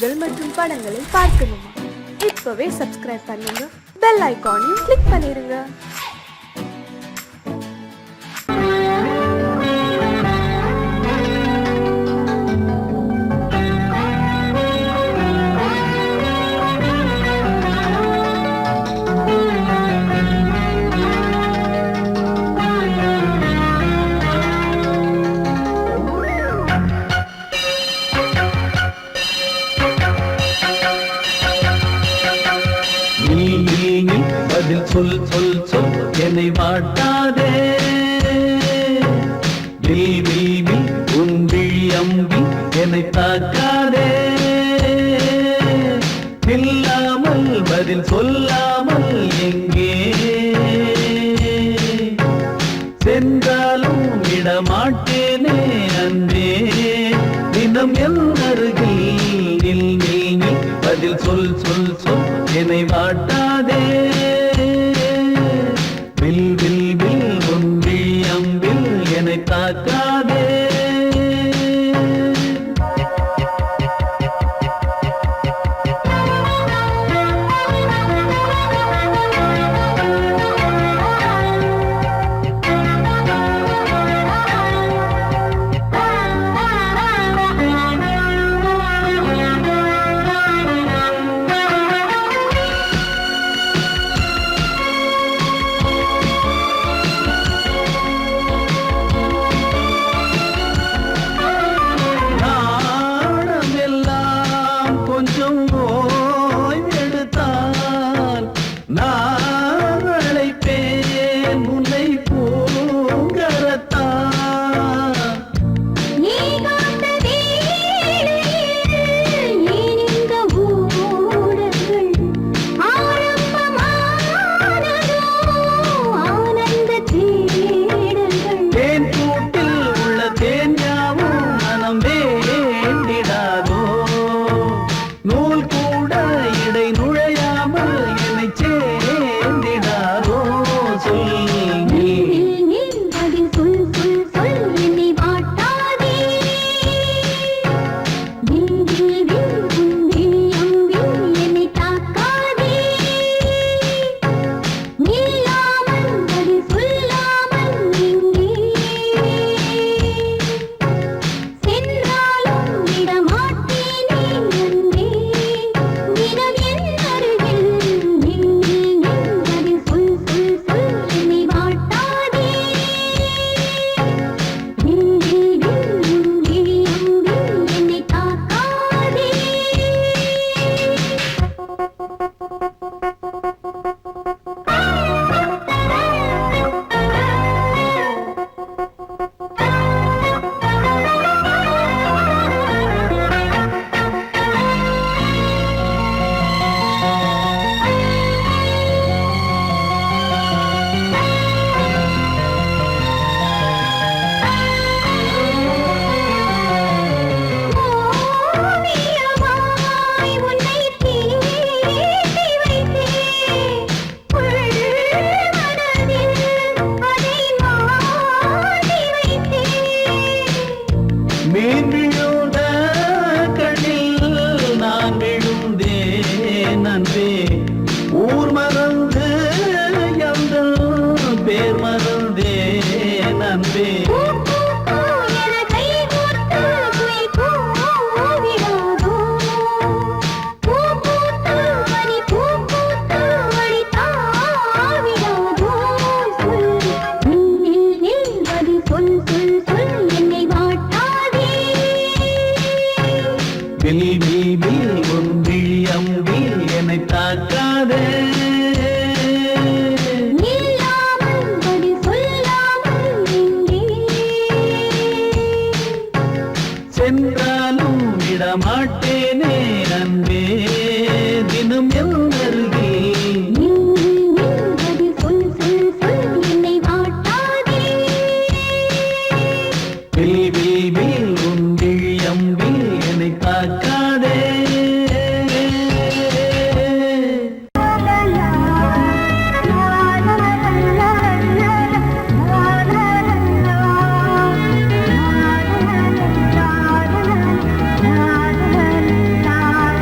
செய்திகள் மற்றும் படங்களை பார்க்கணுமா? இப்பவே சப்ஸ்கிரைப் பண்ணுங்க, பெல் ஐகானையும் கிளிக் பண்ணிருங்க. சொல் சொல் சொல் என்னை வாட்டாதே, உன் விழி அம்பி என்னை தாக்காதே, இல்லாமல் பதில் சொல்லாமல் எங்கே சென்றாலும் விடமாட்டேனே அன்பே, தினம் என் அருகில் நில் நில் நில், பதில் சொல் சொல் சொல் என்னை வாட்டாதே, வில் வில் வில் உன் விழி அம்பில் என்னை தாக்காதே. ஊர் மறந்து எங்கள் பேர் மறந்தே நன்பே, உன் விழி அம்பி என்னை தாக்காதே, சென்றாலும் விடமாட்டேனே அன்பே, தினம் என் அருகில் வில் வில் வில் உன் விழி அம்பி என்னை தாக்காதே. la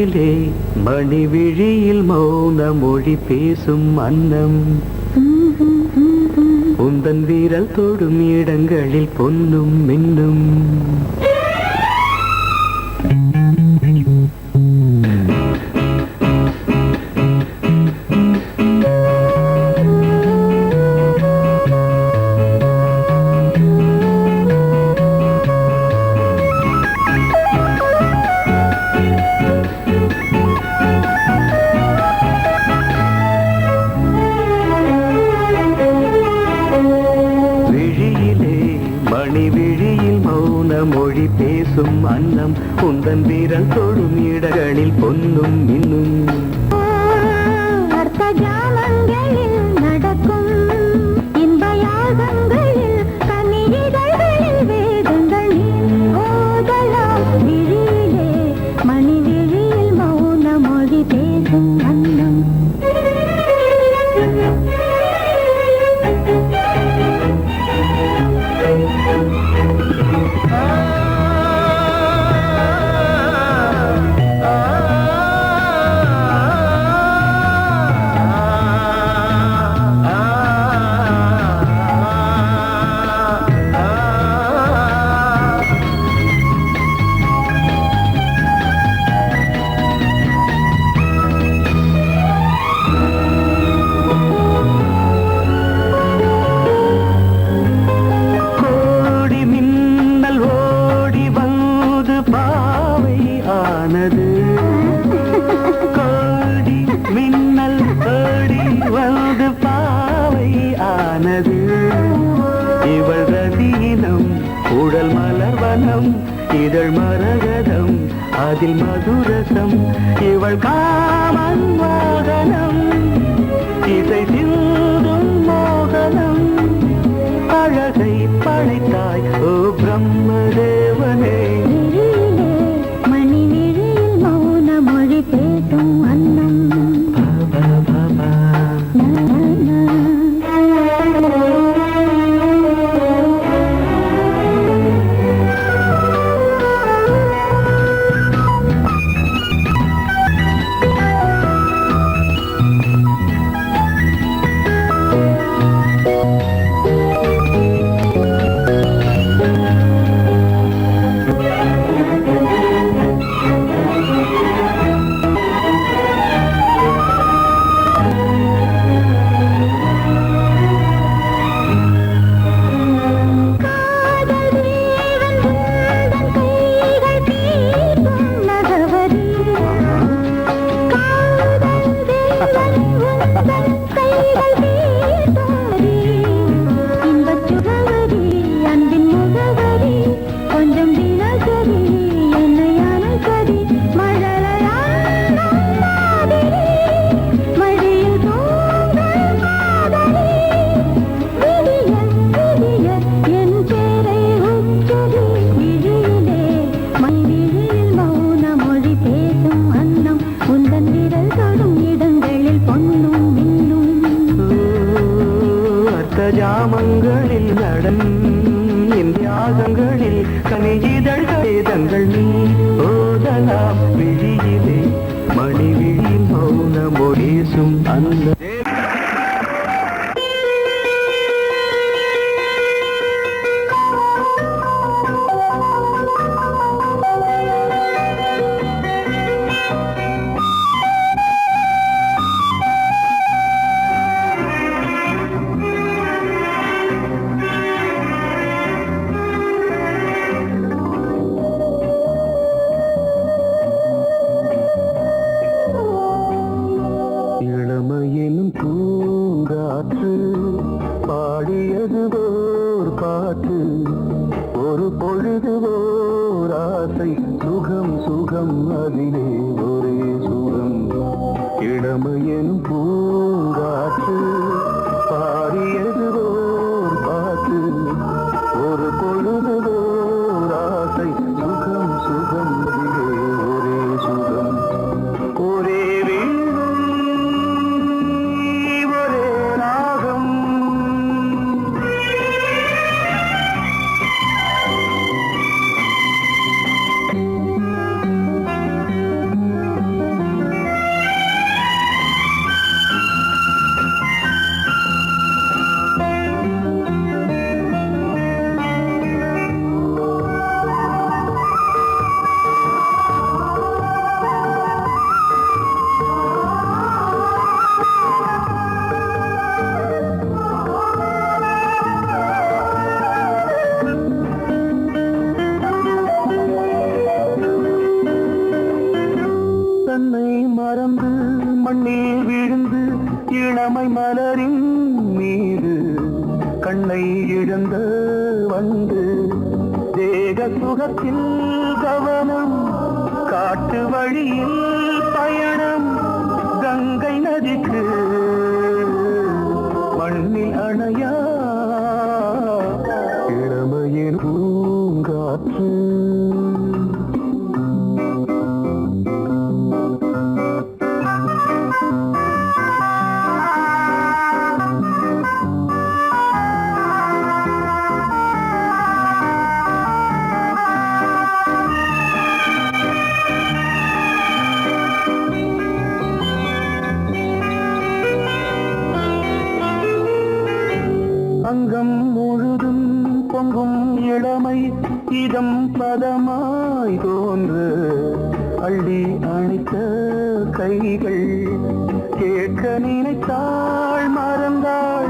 விழியிலே மணி விழியில் மௌன மொழி பேசும் அன்னம் உந்தன் வீரல் தொடும் இடங்களில் பொன்னும் மின்னும் மொழி பேசும் அன்னம் உந்தன் வீரல் தொடும் இடங்களில் பொன்னும் இன்னும் அர்த்த ஜாமங்களில் நடக்கும் இன்ப யாகங்களில் கனிதழ்களில் வேதங்களில் ஓதலாம் விழியிலே மணி விழியில் மௌன மொழி பேசும் அன்னம் இவள் ரதியினம் உடல் மலர்வனம் இதழ் மரகதம் அதில் மதுரசம் இவள் காமன் வாகனம் இசை சிந்தும் மோகனம் அழகை படைத்தாய் ஓ பிரம்மதேவனே மணி விழியில் மௌன மொழி பேசும் அன்னம் ஜாமங்களில் நடன் இந்தியாகங்களில் கனிஜிதழ் வேதங்கள் நீ ஓதலாம் விழியிலே மணி விழி மௌன மொழிசும் அந்த இளமையின் பூங்காற்று பாடியது ஓர் பாட்டு ஒரு பொழுது ஓர் ஆசை சுகம் சுகம் அதிலே ஒரே சுகம் இளமையின் பூங்காற்று பாடியது ஓர் பாட்டு ஒரு பொழுது ஓர் ஆசை சுகம் சுகம் அதிலே ஒரே சுகம் ஒரே மறந்து மண்ணில் விழுந்து இளமை மலரின் மீது கண்ணை இழந்த வந்து தேக சுகத்தில் கவனம் காட்டு வழியில் பயணம் கங்கை நதிக்கு மண்ணில் அணையா இளமையின் பூங்காற்று அங்கம் முழுதும் பொங்கும் இளமை இதம் பதமாய் தோன்று அள்ளி அணைத்த கைகள் கேட்க நினைத்தாள் மறந்தாள்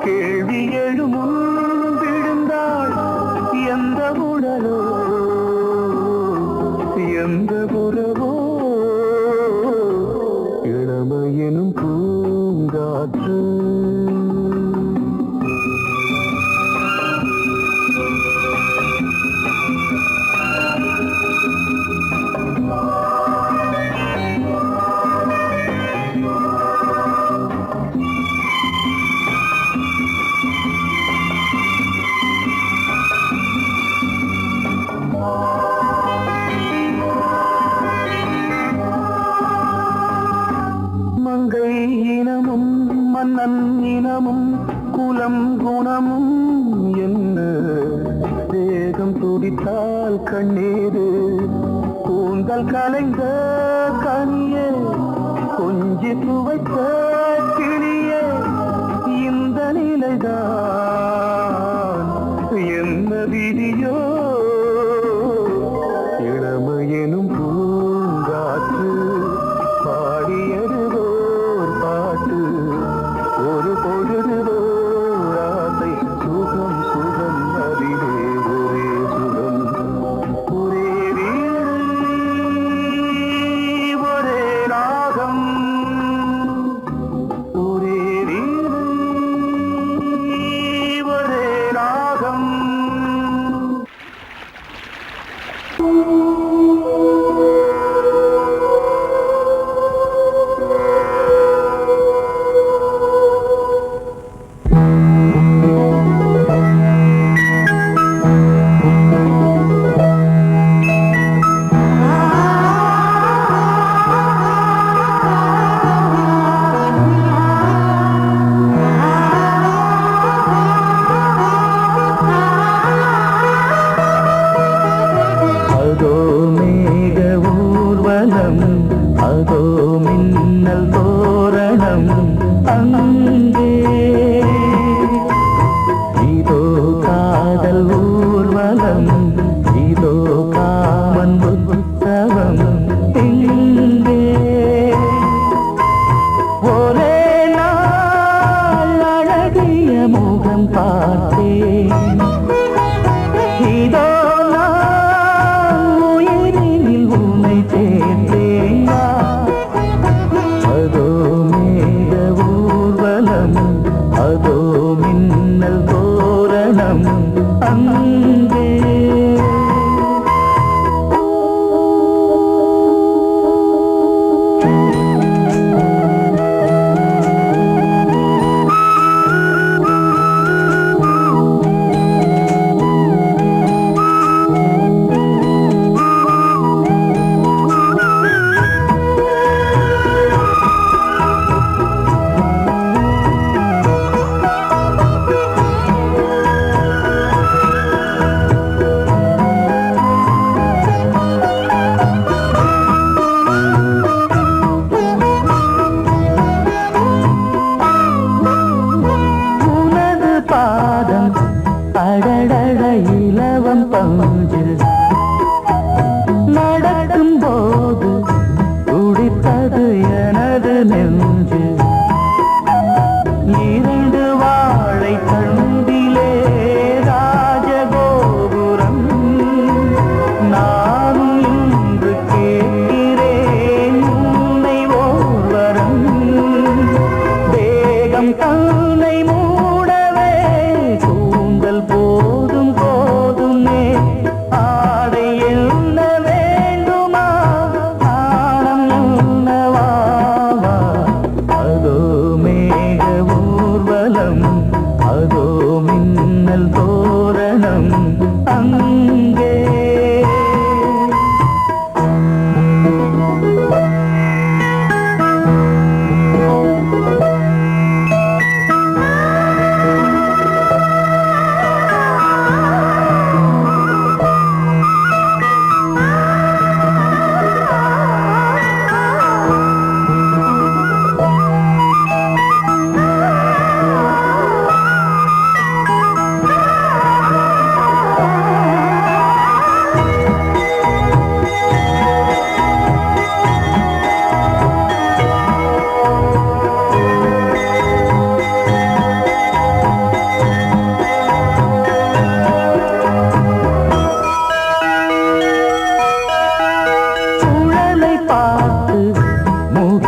கேள்வி எழுமுன் விழுந்தாள் எந்த உடலோ எந்த புறவோ இளமையெனும் பூங்காற்று மங்கை இனமும் மன்னன் இனமும் குலம் குணமும் என்ன தேகம் துடித்தால் கண்ணீரு கூந்தல் கலைந்த கனியே கொஞ்சி துவைத்த கிளியே இந்த நிலைதான் என்ன விதியோ இளமையெனும் பூங்காற்று பாடியதுவோர் பாட்டு ஒரு பொழுதுவோர் ஆசை சுகம் சுகம் அதிலே ஒரே சுகம் ஒரே வீடு ஒரே ராகம் ஒரே வீடு ஒரே ராகம் அதோ மேக ஊர்வலம் அதோ மின்னல் தோரணம் அங்கே இதோ காதல் ஊர்வலம் இதோ காமன் உற்சவம் இங்கே ஒரே நாள் அழகிய முகம் பார்த்தேன் இதோ அதோ மேக ஊர்வலம்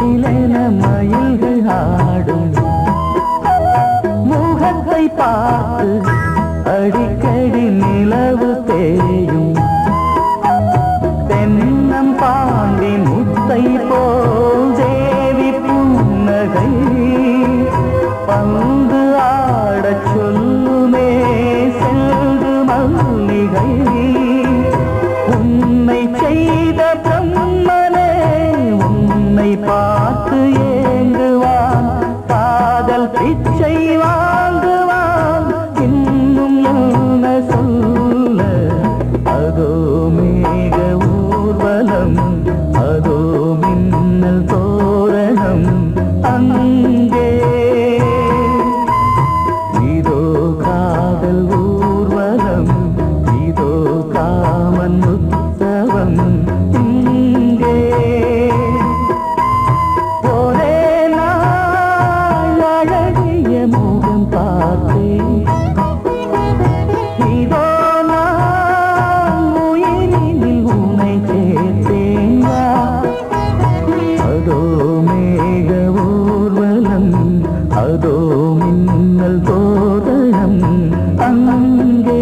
சிலென மயில்கள் ஆடும் முகத்தை பார்த்து அடிக்கடி நிலவு தேயும் தென்னம் பாண்டி முத்தை போல் தேவி புன்னகை பந்து ஆடச் சொல்லுமே செல்து மல்லிகை உன்னை செய்த பிரம்மனே உன்னை பார்த்து ஏங்குவான் காதல் பிச்சை வாங்குவான் இன்னும் என்ன சொல்ல அதோ மேக ஊர்வலம் அதோ மின்னல் தோரணம் அங்கே இதோ காதல் ஊர்வலம் இதோ காமன் உற்சவம் இங்கே ஒரே நாள் அழகிய முகம் பார்த்தேன் இதோ நான் உயிரினில் உன்னை சேர்த்தேன் வா. அதோ மேக ஊர்வலம் அதோ மின்னல் தோரணம் அங்கே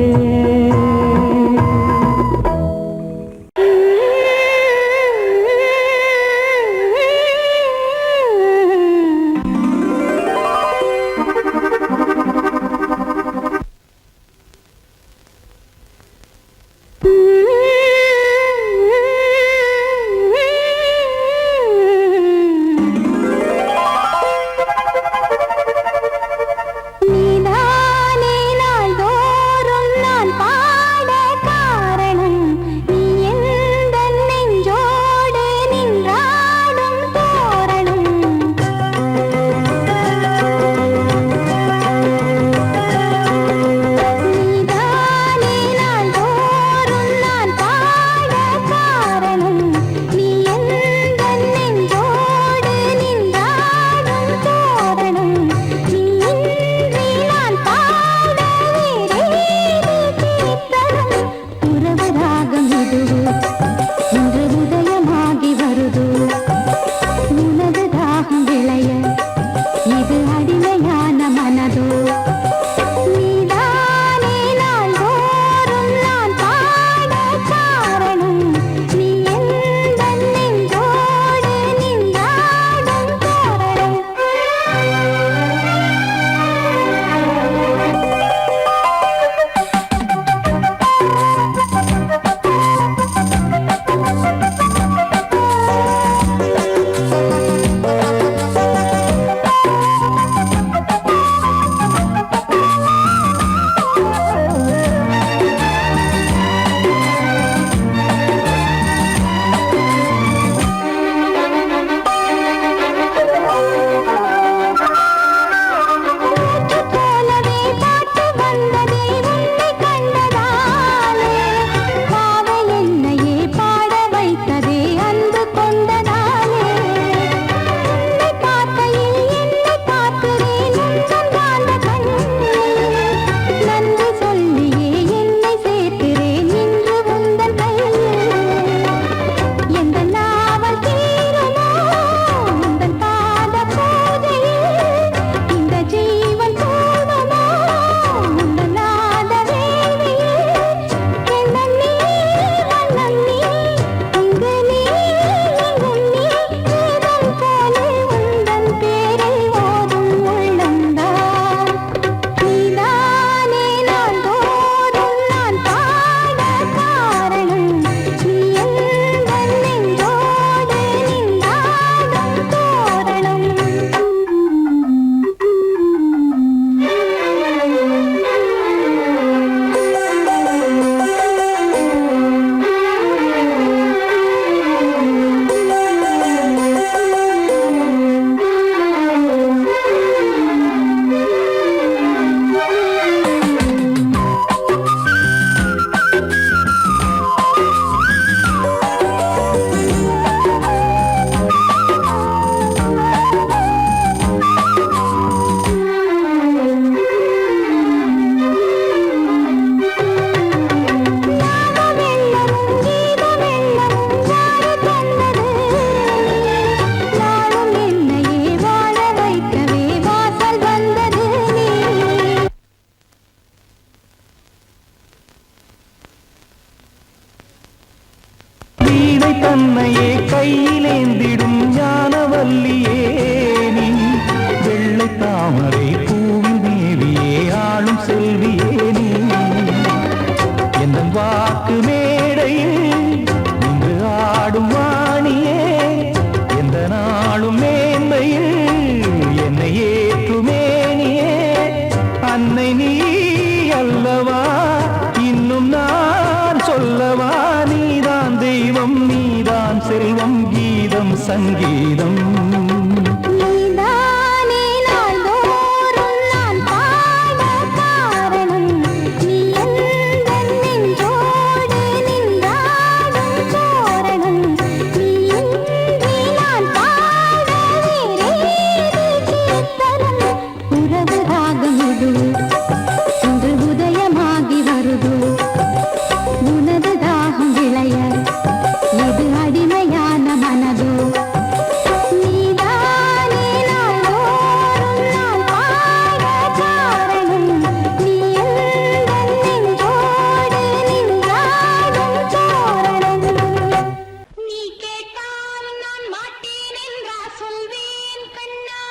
சொல்வேன் கண்ணா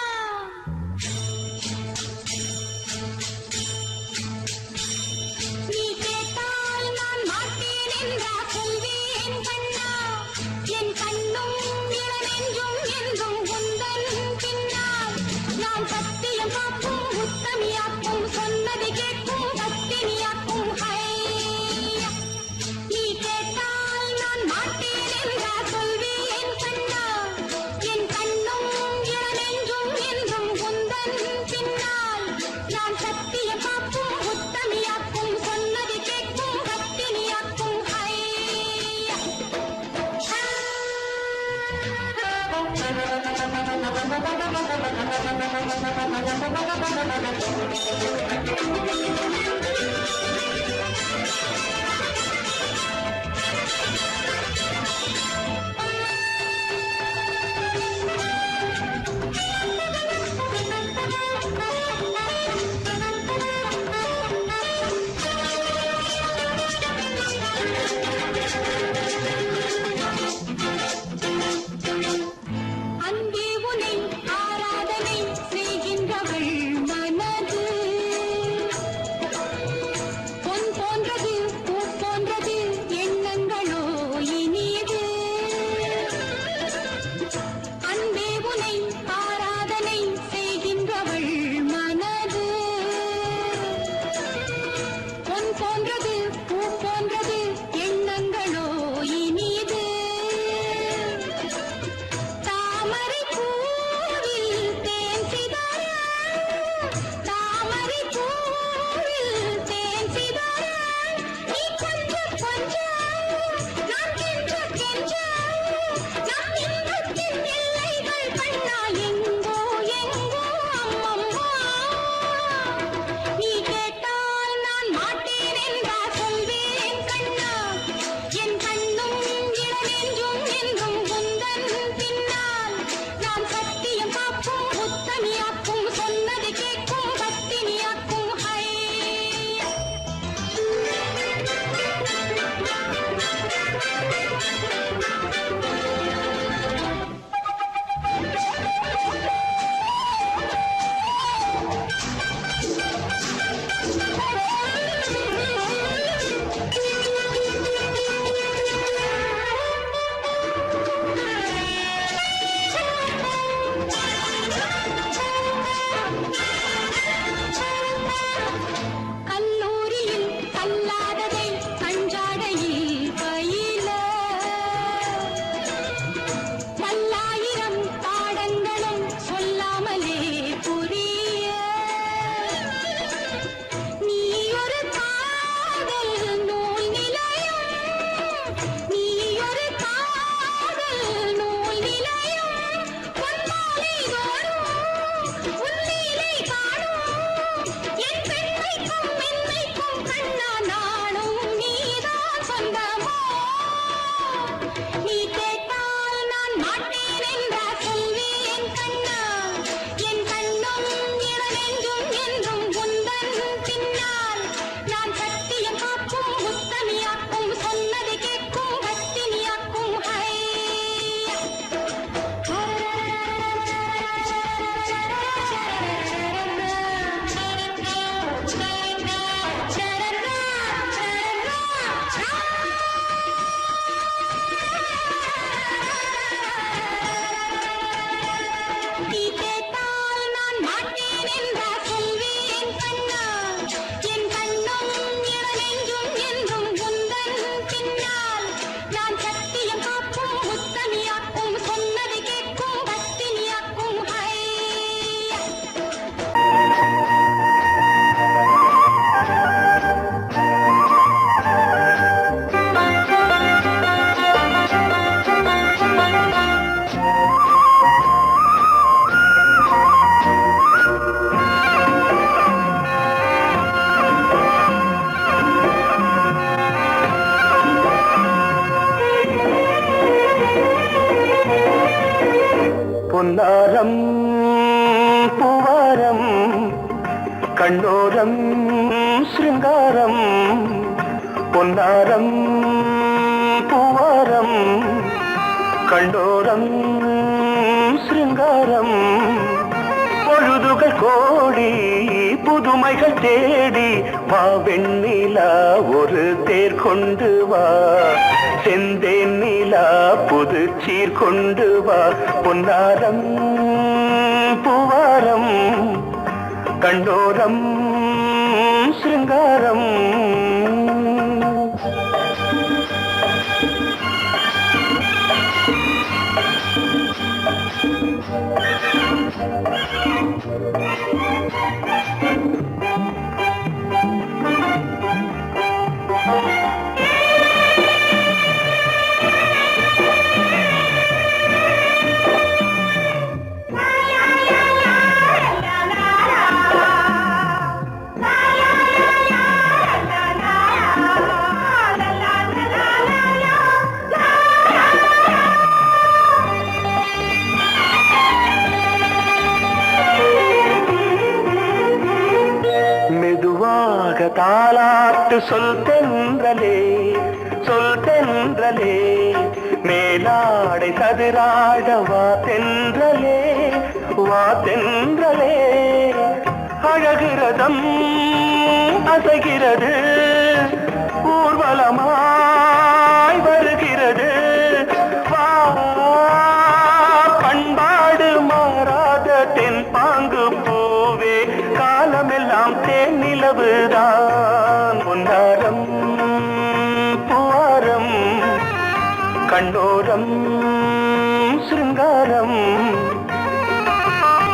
நீ கேட்டால் நான் மாட்டேன் என்றா சொல்வேன் கண்ணா என் கண்ணும் இளநெஞ்சும் என்றும் உந்தன் பின்னால் நான் சத்தியம் காக்கும் உத்தமியாக்கும் சொன்னதை கேட்கும் பத்தினியாக்கும் ஹையா நீ கேட்டால் நான் மாட்டேன் என்றா சொல்வேன் கண்ணா என் கண்ணும் இளநெஞ்சும் என்றும் உந்தன் பின்னால் நான் சத்தியம் காக்கும் உத்தமியாக்கும் சொன்னதை கேட்கும் பத்தினியாக்கும் ஹையா அன்பே உனை ஆராதனை செய்கின்றவள் மனது பொன் போன்றது பூ போன்றது எண்ணங்களோ இனியது அன்பே உனை ஆராதனை செய்கின்றவள் மனது பொன் போன்றது பூ போன்றது எண்ணங்களோ இனியது தாமரை பூவில் தேன் சிதற தாமரை பூவில் தேன் சிதற நீ கொஞ்சம் கொஞ்சம் நான் கெஞ்ச கெஞ்ச நம் இன்பத்தின் எல்லைகள் கண்ணா எங்கோ எங்கோ அம்மம்மா நீ கேட்டால் நான் மாட்டேன் என்றா சொல்வேன் கண்ணா என் கண்ணும் இளநெஞ்சும் என்றும் உந்தன் பின்னால் நான் சத்தியம் காக்கும் உத்தமியாக்கும் சொன்னதை கேட்கும் பத்தினியாக்கும் ஹையா கல்லூரியில் கல்லாததை கஞ்சாடையில் பயில பல்லாயிரம் பாடங்களும் சொல்லாமலே புரிய நீ ஒரு காதல் நூல் நிலையம் நீ ஒரு காதல் நூல் நிலையம் பொன்மாலை தோறும் உன்னிலை காணும் என் பெண்மைக்கும் மென்மைக்கும் கண்ணா நானும் நீதான் சொந்தமோ நீ கேட்டால் நான் மாட்டேன் என்றா சொல்வேன் கண்ணா என் கண்ணும் இளநெஞ்சும் என்றும் உந்தன் பின்னால் நான் சத்தியம் காக்கும் உத்தமியாக்கும் சொன்னதை கேட்கும் பத்தினியாக்கும் ஹையா நீ கேட்டால் நான் மாட்டேன் என்றா சொல்வேன் கண்ணா என் கண்ணும் இளநெஞ்சும் என்றும் உந்தன் பின்னால் நான் சத்தியம் காக்கும் உத்தமியாக்கும் சொன்னதை கேட்கும் பத்தினியாக்கும் ஹையா பொன்னாரம் பூவாரம் கண்ணோரம் சிருங்காரம் பொன்னாரம் பூவாரம் கண்டோரம் சிருங்காரம் பூவாரம் பொழுதுகள் கோடி புதுமைகள் தேடி வா வெண்ணிலா ஒரு தேர் கொண்டு வா செந்தேன் நிலா புது சீர் கொண்டு வா பொன்னாரம் பூவாரம் கண்டோரம் சிருங்காரம் தாலாட்டு சொல் தென்றலே மேலாடை சதுராட வா தென்றலே அழகிறதம் அசைகிறது ஊர்வலமாய் வருகிறது வா பண்பாடு மாறாத தென் பாங்கு பூவே காலமெல்லாம் தேன் நிலவுதான் பொன்னாரம் பூவாரம் கண்டோரம் சிருங்காரம்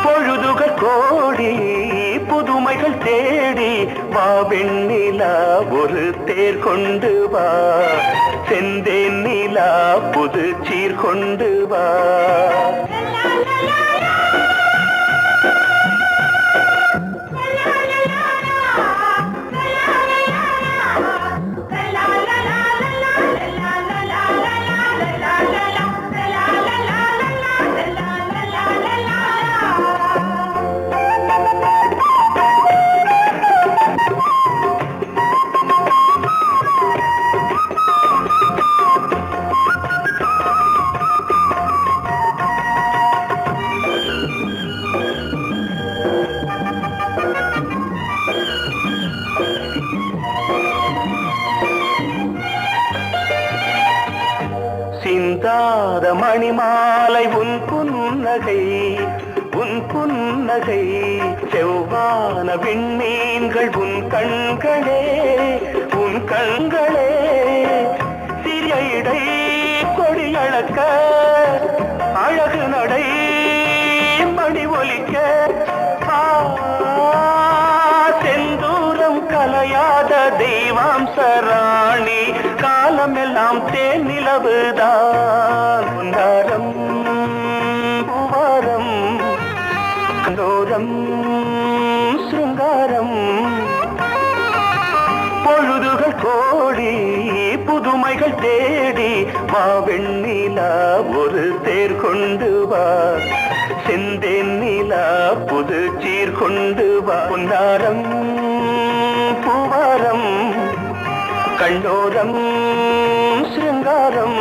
பொழுதுகள் கோடி புதுமைகள் தேடி வா வெண்ணிலா ஒரு தேர் கொண்டு வா செந்தேன் நிலா புது சீர் கொண்டு வா சிந்தாத மணிமாலை உன் புன்னகை செவ்வான விண்மீன்கள் உன் கண்களே சிறிய இடை கொடியளக்க அழகு நடை மணி ஒலிக்க செந்தூரம் கலையாத தெய்வாம்சராணி காலமெல்லாம் தேன் நிலவுதான் பொன்னாரம் பூவாரம் கண்டோரம் சிருங்காரம் பொழுதுகள் கோடி புதுமைகள் தேடி வா வெண்ணிலா ஒரு தேர் கொண்டு வா செந்தேன் நிலா புது சீர் கொண்டு வா பொன்னாரம் பூவாரம் கண்டோரம் சிருங்காரம்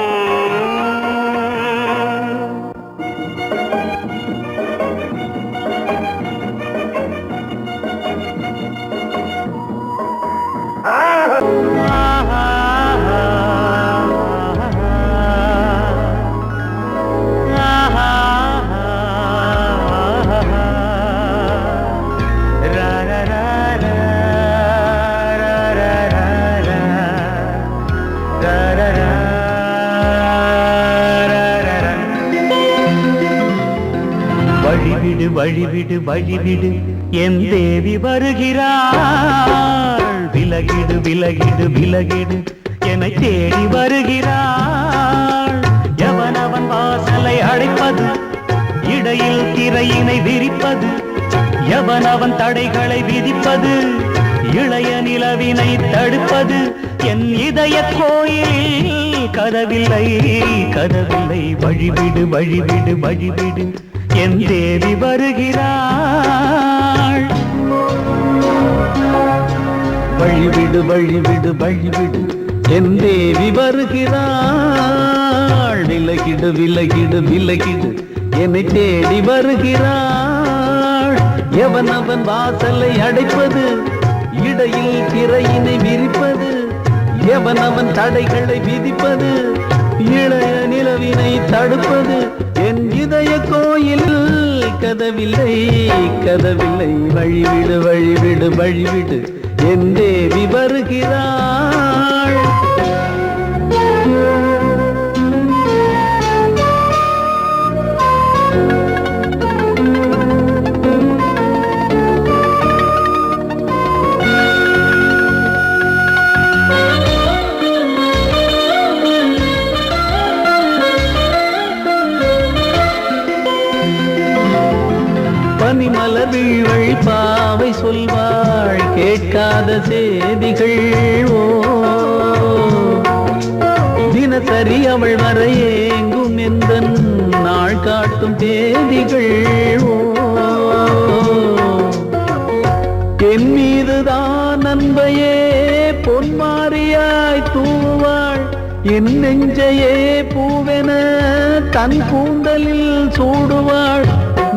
வழிவிடு என் தேவி வருகிறாள் விலகிடு என்னை தேடி வருகிறாள் எவனவன் வாசலை அடைப்பது இடையில் திரையினை விரிப்பது எவனவன் தடைகளை விதிப்பது இளைய நிலவினை தடுப்பது என் இதய கோயிலில் கதவில்லை வழிவிடு என் தேவி வருகிறாள் வழிவிடு என் தேவி வருகிறாள் விலகிடு என்னை தேடி வருகிறாள். எவன் அவன் வாசலை அடைப்பது, இடையில் திரையினை விரிப்பது, எவன் அவன் தடைகளை விதிப்பது, இளைய நிலவினை தடுப்பது. என் இதய கோயிலில் கதவில்லை கதவில்லை, வழிவிடு வழிவிடு வழிவிடு, என் தேவி வருகிறாள். பனிமலர் வீழ்வழி பாவை சொல்வாள் கேட்காத செய்திகள். ஓ தினசரி அவள் வர ஏங்கும் எந்த நாள் காட்டும் தேதிகள். ஓ என் மீதுதான் அன்பையே பொன்மாரியாய் தூவாள், என் நெஞ்சையே பூவென தன் கூந்தலில் சூடுவாள்.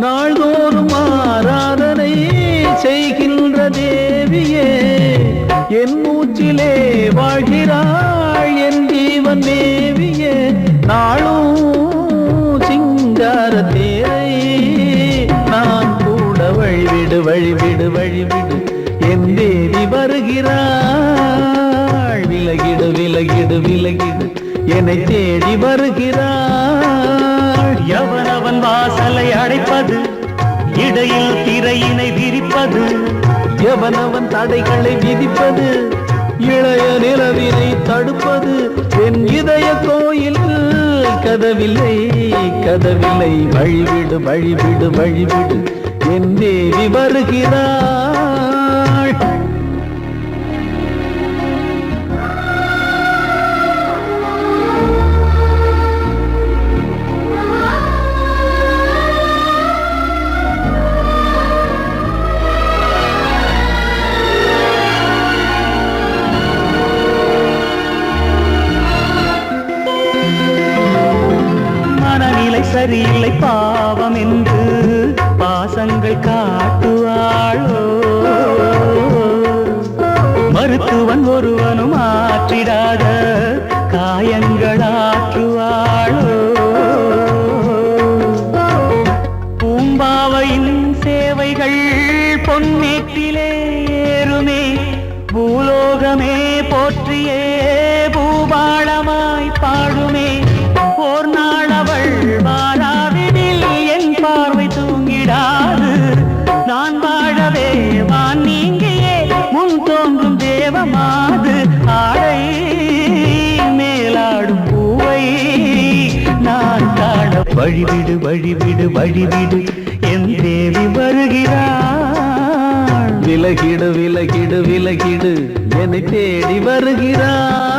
நாள்தோறும் ஆராதனை செய்கின்ற தேவியே, என் மூச்சிலே வாழ்கிறாள் என் ஜீவன் தேவியே. நாளும் சிங்கார தேரை நான் கூட வழிவிடு வழிவிடு வழிவிடு, என் தேவி வருகிறாள். விலகிடு விலகிடு விலகிடு, என்னை தேடி வருகிறாள். எவனவன் வாசலை அடைப்பது, இடையில் திரையினை விரிப்பது, எவனவன் தடைகளை விதிப்பது, இளைய நிலவினை தடுப்பது. என் இதய கோயில் கதவில்லை கதவில்லை, வழிவிடு வழிவிடு வழிவிடு, என் தேவி வருகிறாள். சரியில்லை பாவம் என்று பாசங்கள் காட்டுவாளோ, மருத்துவன் ஒருவனும் ஆற்றிடாத காயங்களாற்றுவாளோ. பூம்பாவையின் சேவைகள் பொன்னேற்றிலே ஏறுமே, பூலோகமே போற்றியே பூபாளமாய் பாடுமே. ஓர் நாள் அவள் வாராவிடில் என் பார்வை தூங்கிடாது, நான் வாழவே வான் நீங்கியே முன் தோன்றும் தேவமாது. ஆடை மேலாடும் பூவை நான் காண வழிவிடு வழிவிடு வழிவிடு, என் தேவி வருகிறாள். விலகிடு விலகிடு விலகிடு, என்னை தேடி வருகிறாள்.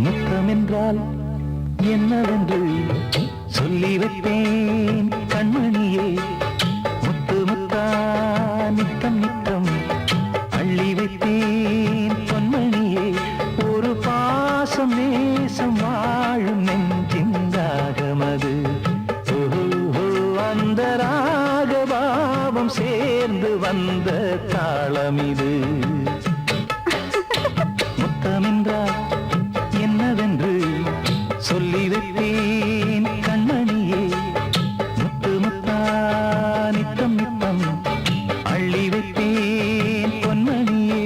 முத்தமென்றால் என்னவென்று சொல்லி வைப்பேன் கண்மணியே. முத்து முத்தா நித்தம் நித்தம் அள்ளி வைப்பேன் பொன்மணியே. ஒரு பாசம் நேசம் வாழும் நெஞ்சின் ராகமது. அந்த ராகபாவம் சேர்ந்து வந்த தாளமிது. முத்தமென்றால் என்னவென்று சொல்லி வைப்பேன் கண்மணியே. முத்து முத்தா நித்தம் நித்தம் அள்ளி வைப்பேன் பொன்மணியே.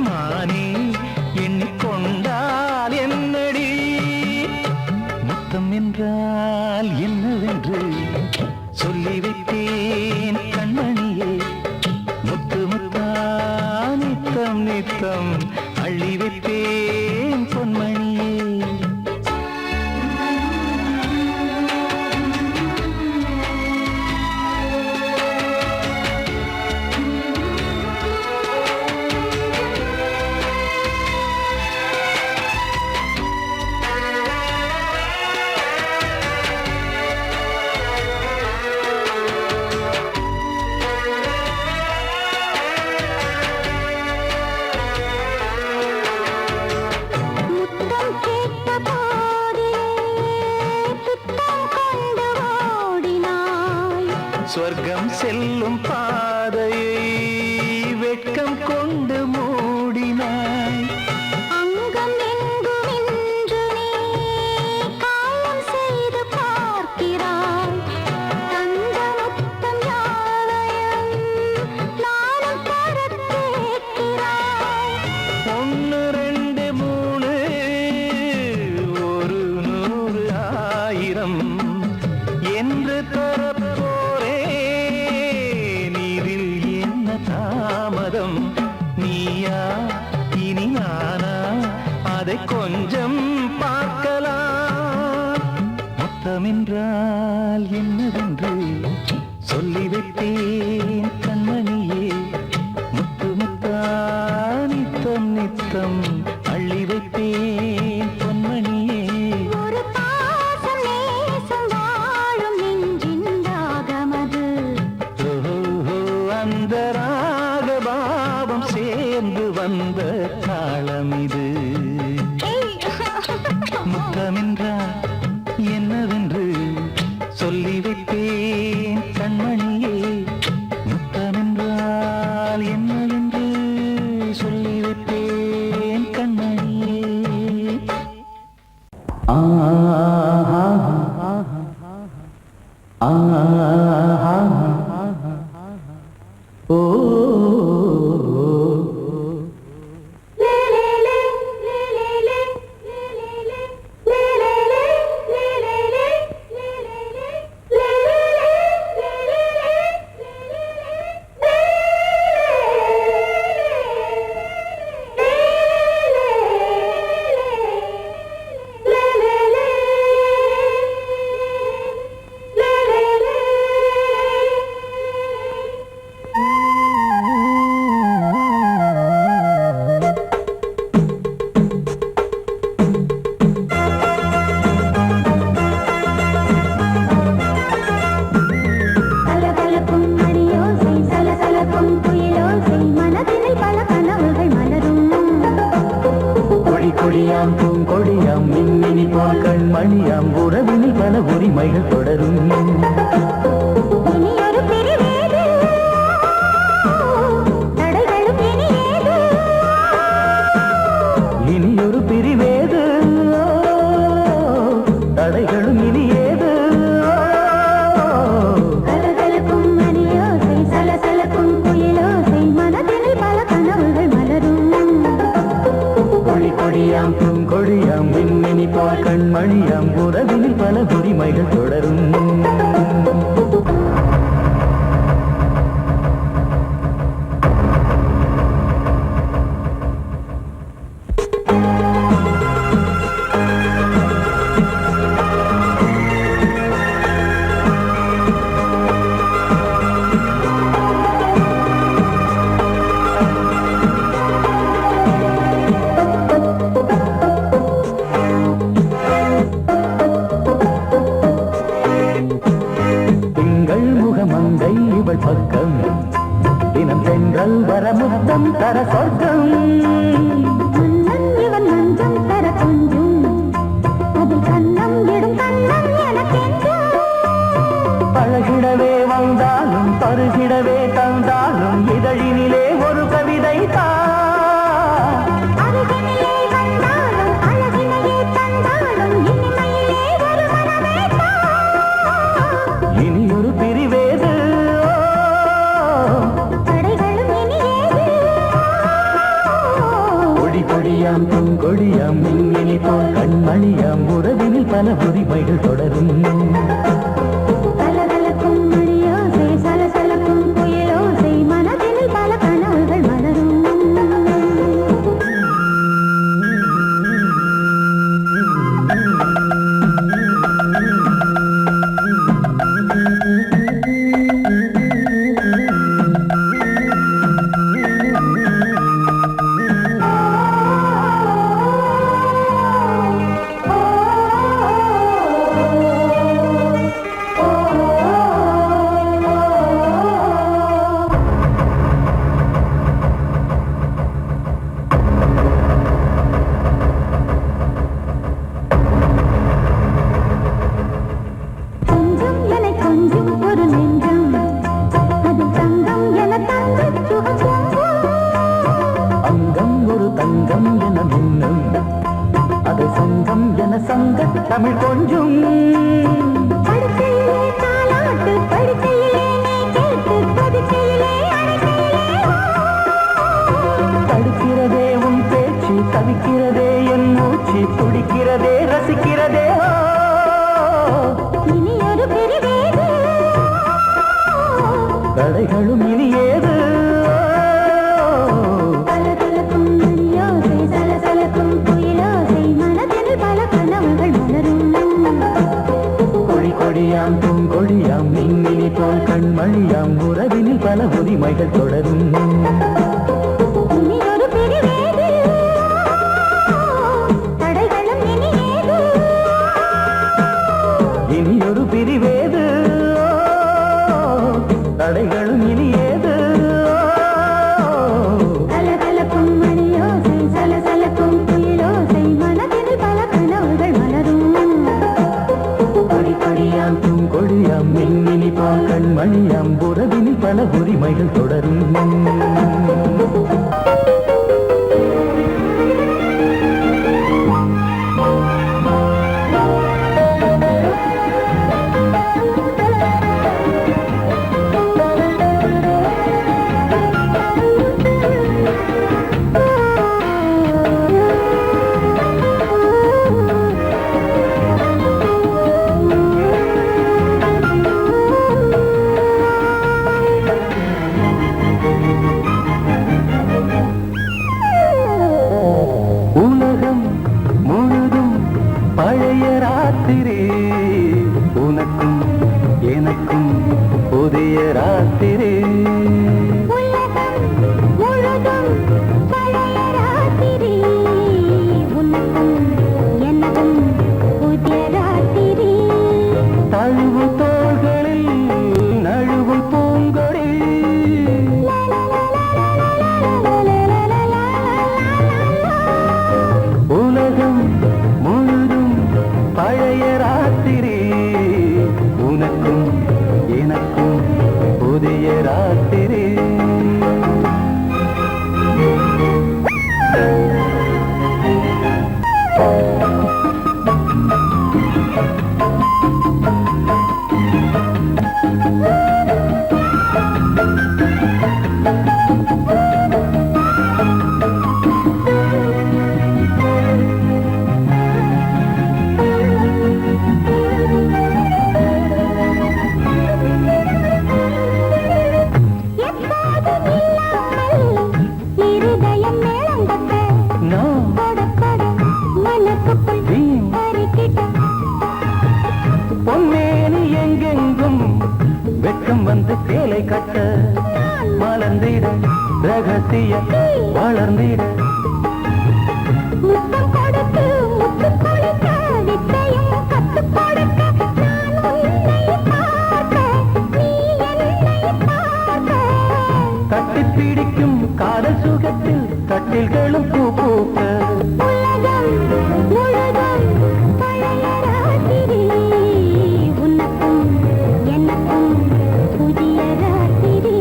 மானே எண்ணிக்கொண்டால் என்னடி முத்தம் என்றால் என்னவென்று சொல்லி வைத்தேன் கண்மணியே முத்து முத்தா நித்தம் நித்தம் அள்ளி வைத்தேன் பொன்மணியே சொர்க்கம் செல்லும் பாதையை வெட்கம் கொண்டு மூடினாய் அங்கம் எங்கும் இன்று நீ காயம் செய்து பார்க்கிறாய் தந்த முத்தம் யாவையும் நானும் தரக் கேட்கிறாய் 1 2 3 ஒரு 100 1000 என்று தாமதம் நீயா இனி நானா அதை கொஞ்சம் பார்க்கலாம் முத்தமென்றால் என்னவென்று சொல்லி வைத்தேன் கண்மணியே முத்து முத்தா நித்தம் நித்தம் அள்ளி வைத்தேன் பொன்மணியே ஒரு பாசம் நேசம் வாழும் நெஞ்சின் ராகமது அந்த ராகபாவம் சேர்ந்து வந்த தாளம் இது முத்தமென்றால் என்னவென்று சொல்லி வைத்தேன் கண்மணியே முத்தமென்றால் என்னவென்று சொல்லி வைத்தேன் கண்மணியே கொடியாம் பூங்கொடியாம் மின்மினி போல் கண்மணியாம் உறவினில் பல உரிமைகள் தொடரும் இனியொரு பிரிவேது தடைகளும் இனி ஏது கொடியாம் பூங்கொடியாம் மின்மினி போல் கண்மணியாம் உறவினில் பல உரிமைகள் தொடரும் பொடியாம் பூங்கொடியாம் மின்மினி போல் கண்மணியாம் உறவினில் பல உரிமைகள் தொடரும் கலகலக்கும் மணியோசை சலசலக்கும் புயலோசை மனதினில் பல கனவுகள் மலரும் தமிழ் கொஞ்சம் தடுக்கிறதே உன் பேச்சு தவிக்கிறதே என் மூச்சு துடிக்கிறதே ரசிக்கிறதே இனி ஒரு பெரிவேது தடைகளும் இனி ஏது கலகலக்கும் மணியோசை சலசலக்கும் புயலோசை மனதில் பல கனவுகள் மலரும் கொடியாம் பூங்கொடியாம் மின்மினி போல் கண்மணியாம் உறவினில் பல உரிமைகள் தொடரும் இனி ஒரு பெரிவேது தடைகளும் இனி ஏது இனி ஒரு பிரிவேது தடைகளும் இனி ஏது கலகலக்கும் மணியோசை சலசலக்கும் புயலோசை மனதில் பல கனவுகள் மலரும் கொடியாம் பூங்கொடியாம் மின்மினி போல் கண்மணியாம் உறவினில் பல உரிமைகள் தொடரும் உலகம் முழுதும் பழைய ராத்திரி உனக்கும் எனக்கும் புதிய ராத்திரி உலகம் முழுதும் பழைய ராத்திரி உனக்கும் எனக்கும் புதிய ராத்திரி தழுவு தோள்களில் நழுவும் பூங்கொடி உலகம் முழுதும் பழைய ராத்திரி உனக்கும் எனக்கும் புதிய ராத்திரி இருதயம் மேளம் தட்ட நான் கொட மனசுக்குள் வீண் அறிக்கிட்ட பொன்னேனி எங்கெங்கும் வெட்கம் வந்து சேலை கட்ட மலர்ந்திட ரகசிய வளர்ந்திட முத்தம் கொடுத்து முத்து கொடுக்க வித்தையும் கத்துக் கொடுக்க நான் உன்னை பார்க்க நீ என்னை பார்க்க கட்டிப் பிடிக்கும் காதல் சுகத்தில் கட்டில்களும் பூ பூக்க உலகம் முழுதும் பழைய ராத்திரி உனக்கும் எனக்கும் புதிய ராத்திரி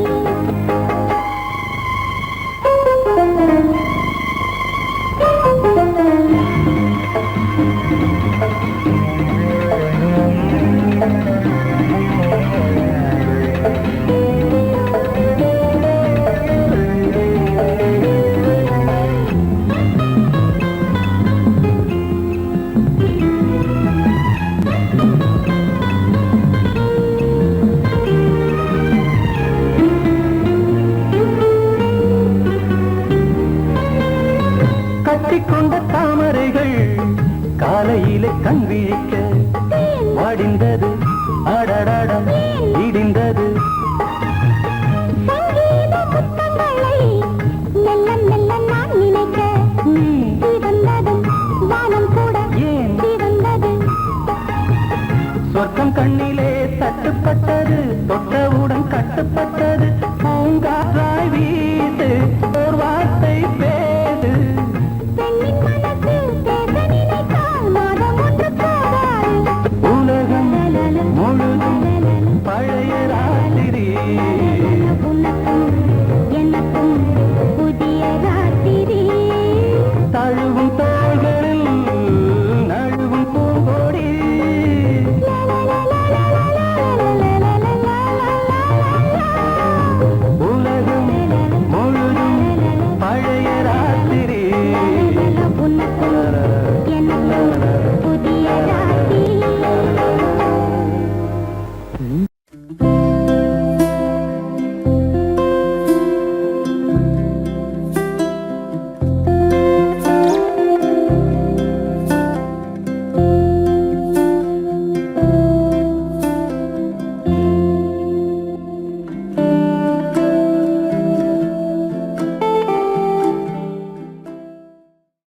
கட்டிக்கொண்ட தாமரைகள் காலையிலே கண் விழிக்க வாடிந்தது அடடட